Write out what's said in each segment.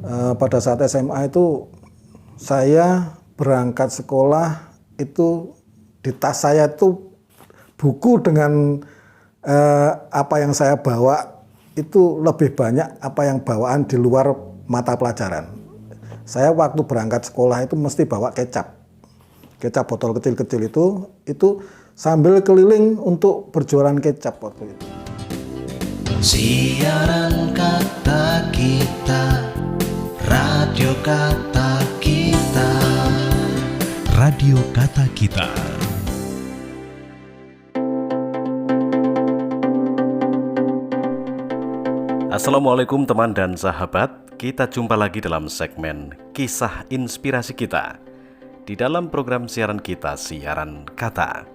Pada saat SMA itu saya berangkat sekolah itu di tas saya itu buku dengan apa yang saya bawa itu lebih banyak apa yang bawaan di luar mata pelajaran. Saya waktu berangkat sekolah itu mesti bawa kecap botol kecil-kecil itu sambil keliling untuk berjualan kecap waktu itu. Siaran kata kita, radio kata kita, radio kata kita. Assalamualaikum teman dan sahabat, kita jumpa lagi dalam segmen Kisah Inspirasi Kita di dalam program siaran kita, Siaran Kata.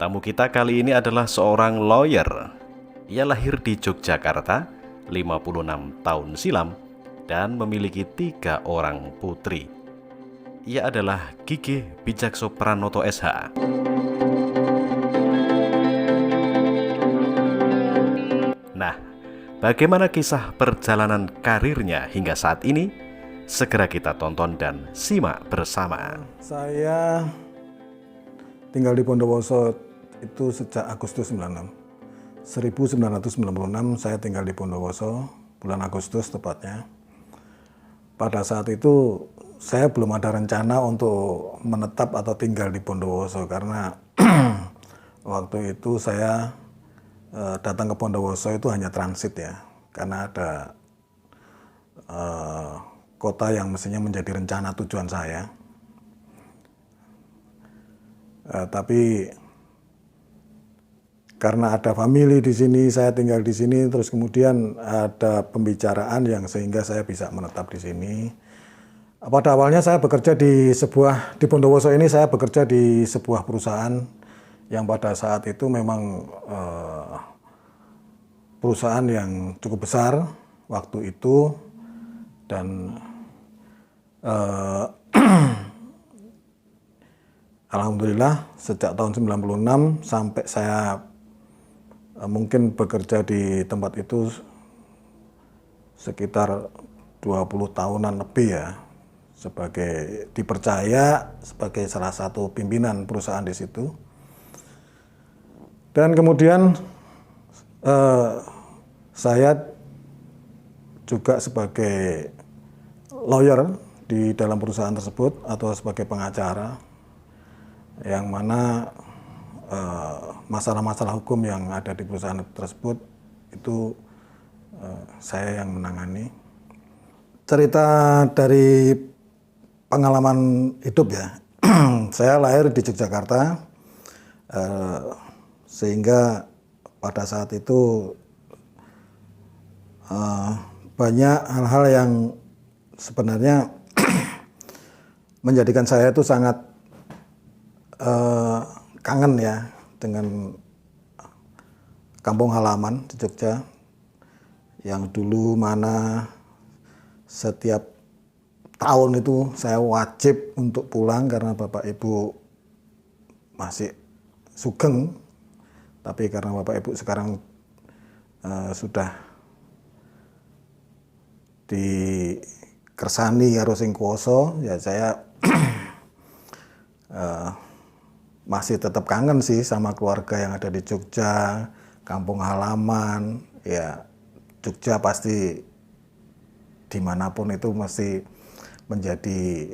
Tamu kita kali ini adalah seorang lawyer. Ia lahir di Yogyakarta 56 tahun silam dan memiliki 3 orang putri. Ia adalah Gigi Bijakso Pranoto SH. Nah, bagaimana kisah perjalanan karirnya hingga saat ini? Segera kita tonton dan simak bersama. Saya tinggal di Bondowoso itu sejak Agustus 96. 1996 saya tinggal di Bondowoso, bulan Agustus tepatnya. Pada saat itu saya belum ada rencana untuk menetap atau tinggal di Bondowoso karena waktu itu saya datang ke Bondowoso itu hanya transit ya, karena ada kota yang mestinya menjadi rencana tujuan saya. Tapi karena ada famili di sini, saya tinggal di sini, terus kemudian ada pembicaraan yang sehingga saya bisa menetap di sini. Pada awalnya saya bekerja di Bondowoso ini, saya bekerja di sebuah perusahaan yang pada saat itu memang perusahaan yang cukup besar waktu itu, dan alhamdulillah sejak tahun 96 sampai saya mungkin bekerja di tempat itu sekitar 20 tahunan lebih ya, dipercaya sebagai salah satu pimpinan perusahaan di situ. Dan kemudian saya juga sebagai lawyer di dalam perusahaan tersebut atau sebagai pengacara, yang mana masalah-masalah hukum yang ada di perusahaan tersebut itu saya yang menangani. Cerita dari pengalaman hidup ya, saya lahir di Yogyakarta, sehingga pada saat itu banyak hal-hal yang sebenarnya menjadikan saya itu sangat kangen ya dengan kampung halaman di Jogja, yang dulu mana setiap tahun itu saya wajib untuk pulang karena bapak ibu masih sugeng, tapi karena bapak ibu sekarang sudah dikersani karo sing kuwasa, ya saya masih tetap kangen sih sama keluarga yang ada di Jogja, kampung halaman. Ya, Jogja pasti dimanapun itu masih menjadi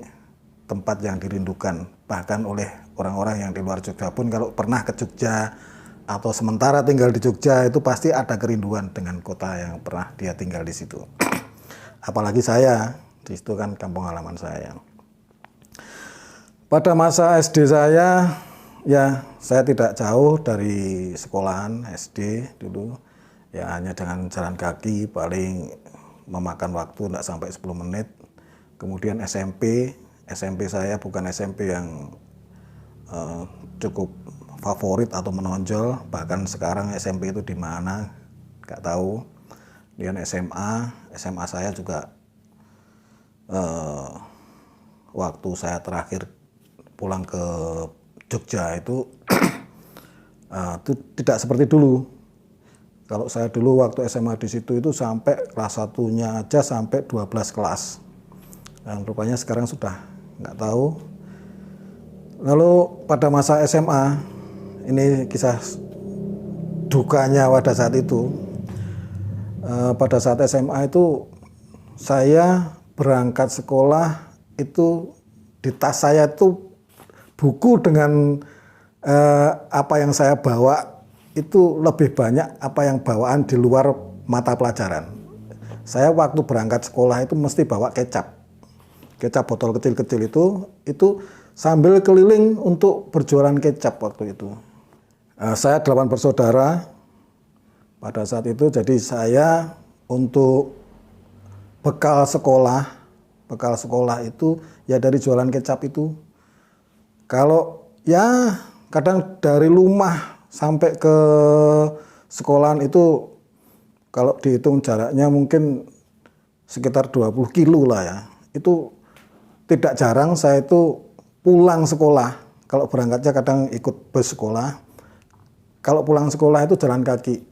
tempat yang dirindukan. Bahkan oleh orang-orang yang di luar Jogja pun kalau pernah ke Jogja atau sementara tinggal di Jogja itu pasti ada kerinduan dengan kota yang pernah dia tinggal di situ. Apalagi saya, di situ kan kampung halaman saya. Pada masa SD saya, ya, saya tidak jauh dari sekolahan SD dulu. Ya, hanya dengan jalan kaki paling memakan waktu tidak sampai 10 menit. Kemudian SMP saya bukan SMP yang cukup favorit atau menonjol. Bahkan sekarang SMP itu di mana, nggak tahu. Kemudian SMA saya juga waktu saya terakhir pulang ke Jogja itu tidak seperti dulu. Kalau saya dulu waktu SMA di situ itu sampai kelas 1-nya aja sampai 12 kelas. Dan rupanya sekarang sudah nggak tahu. Lalu pada masa SMA, ini kisah dukanya pada saat itu. Pada saat SMA itu saya berangkat sekolah itu di tas saya itu buku dengan apa yang saya bawa itu lebih banyak apa yang bawaan di luar mata pelajaran. Saya waktu berangkat sekolah itu mesti bawa kecap botol kecil-kecil itu sambil keliling untuk berjualan kecap waktu itu. Saya 8 bersaudara pada saat itu, jadi saya untuk bekal sekolah itu ya dari jualan kecap itu. Kalau ya kadang dari rumah sampai ke sekolahan itu kalau dihitung jaraknya mungkin sekitar 20 kilo lah ya. Itu tidak jarang saya itu pulang sekolah. Kalau berangkatnya kadang ikut bus sekolah. Kalau pulang sekolah itu jalan kaki.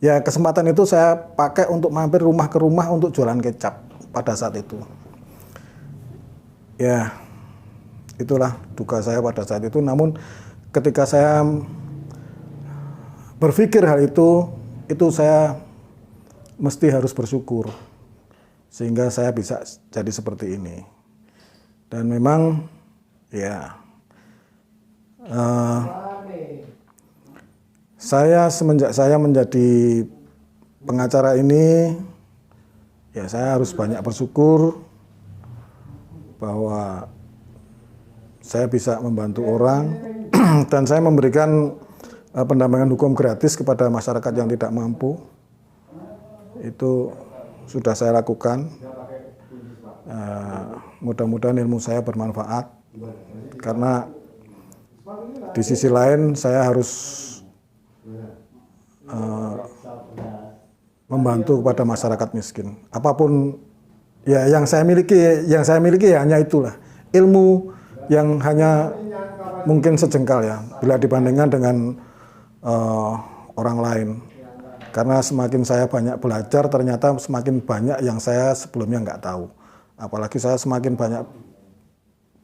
Ya kesempatan itu saya pakai untuk mampir rumah ke rumah untuk jualan kecap pada saat itu. Ya itulah duka saya pada saat itu. Namun ketika saya berpikir hal itu saya mesti harus bersyukur sehingga saya bisa jadi seperti ini. Dan memang ya semenjak saya menjadi pengacara ini ya saya harus banyak bersyukur bahwa saya bisa membantu orang dan saya memberikan pendampingan hukum gratis kepada masyarakat yang tidak mampu. Itu sudah saya lakukan. Mudah-mudahan ilmu saya bermanfaat. Karena di sisi lain saya harus membantu kepada masyarakat miskin. Apapun ya yang saya miliki ya hanya itulah. Ilmu yang hanya mungkin sejengkal ya bila dibandingkan dengan orang lain. Karena semakin saya banyak belajar, ternyata semakin banyak yang saya sebelumnya nggak tahu. Apalagi saya semakin banyak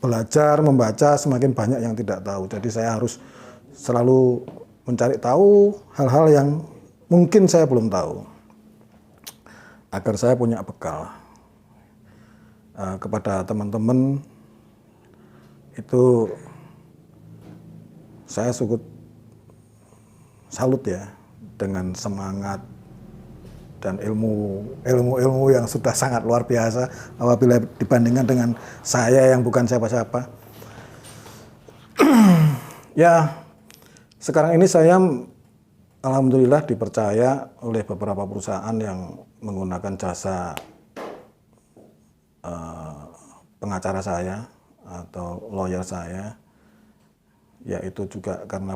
belajar, membaca, semakin banyak yang tidak tahu. Jadi saya harus selalu mencari tahu hal-hal yang mungkin saya belum tahu. Agar saya punya bekal. Kepada teman-teman, itu saya salut ya dengan semangat dan ilmu yang sudah sangat luar biasa apabila dibandingkan dengan saya yang bukan siapa-siapa. Ya, sekarang ini saya alhamdulillah dipercaya oleh beberapa perusahaan yang menggunakan jasa pengacara saya atau lawyer saya. Yaitu juga karena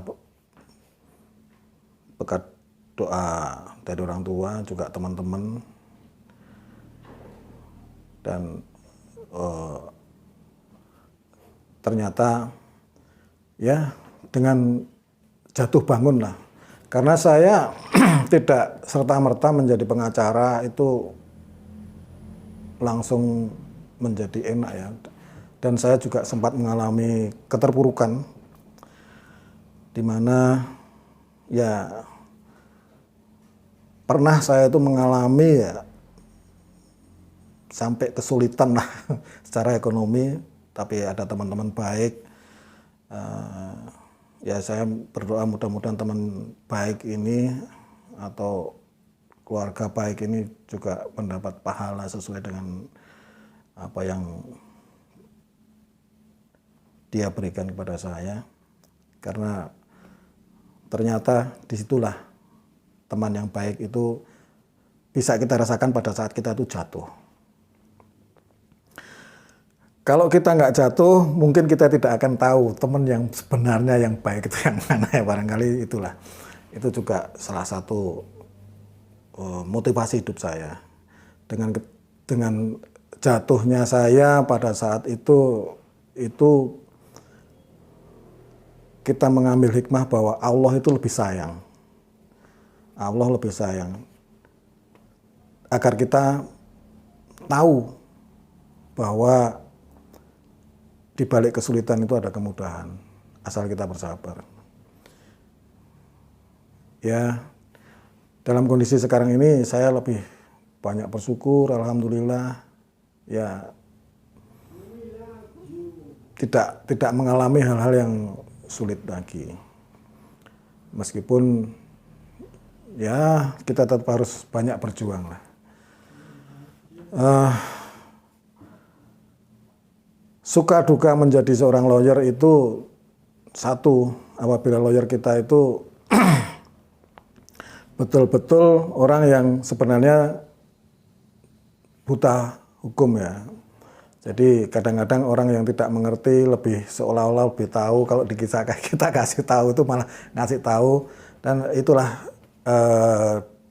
berkat doa dari orang tua, juga teman-teman, dan ternyata ya dengan jatuh bangun lah. Karena saya tidak serta-merta menjadi pengacara itu langsung menjadi enak ya. Dan saya juga sempat mengalami keterpurukan di mana ya pernah saya itu mengalami ya sampai kesulitan lah secara ekonomi, tapi ada teman-teman baik. Ya saya berdoa mudah-mudahan teman baik ini atau keluarga baik ini juga mendapat pahala sesuai dengan apa yang dia berikan kepada saya. Karena ternyata disitulah teman yang baik itu bisa kita rasakan pada saat kita itu jatuh. Kalau kita nggak jatuh, mungkin kita tidak akan tahu teman yang sebenarnya yang baik itu yang mana ya, barangkali itulah. Itu juga salah satu motivasi hidup saya. Dengan jatuhnya saya pada saat itu kita mengambil hikmah bahwa Allah itu lebih sayang. Allah lebih sayang. Agar kita tahu bahwa di balik kesulitan itu ada kemudahan, asal kita bersabar. Ya, dalam kondisi sekarang ini saya lebih banyak bersyukur, alhamdulillah. Ya, tidak mengalami hal-hal yang sulit lagi. Meskipun ya kita tetap harus banyak berjuang lah. Suka duka menjadi seorang lawyer itu satu, apabila lawyer kita itu betul-betul orang yang sebenarnya buta hukum ya. Jadi kadang-kadang orang yang tidak mengerti lebih seolah-olah lebih tahu, kalau dikisahkan kita kasih tahu itu malah ngasih tahu, dan itulah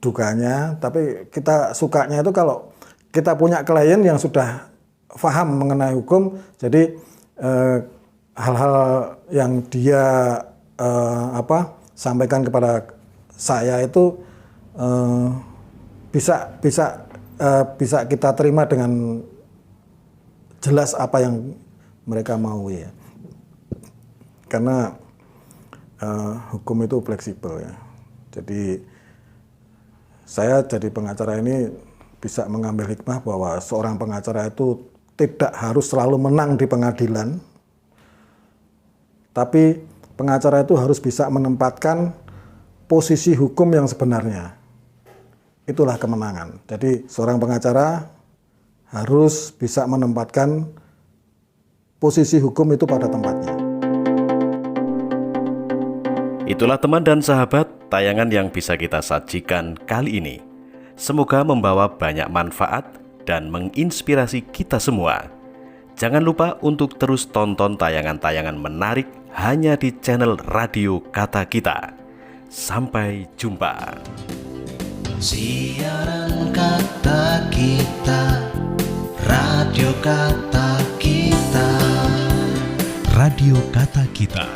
dukanya. Tapi kita sukanya itu kalau kita punya klien yang sudah paham mengenai hukum, jadi hal-hal yang dia sampaikan kepada saya itu bisa kita terima dengan jelas apa yang mereka mau ya. Karena hukum itu fleksibel ya. Jadi saya jadi pengacara ini bisa mengambil hikmah bahwa seorang pengacara itu tidak harus selalu menang di pengadilan, tapi pengacara itu harus bisa menempatkan posisi hukum yang sebenarnya. Itulah kemenangan. Jadi seorang pengacara harus bisa menempatkan posisi hukum itu pada tempatnya. Itulah teman dan sahabat tayangan yang bisa kita sajikan kali ini. Semoga membawa banyak manfaat dan menginspirasi kita semua. Jangan lupa untuk terus tonton tayangan-tayangan menarik hanya di channel Radio Kata Kita. Sampai jumpa. Siaran Kata Kita, Radio Kata Kita. Radio Kata Kita.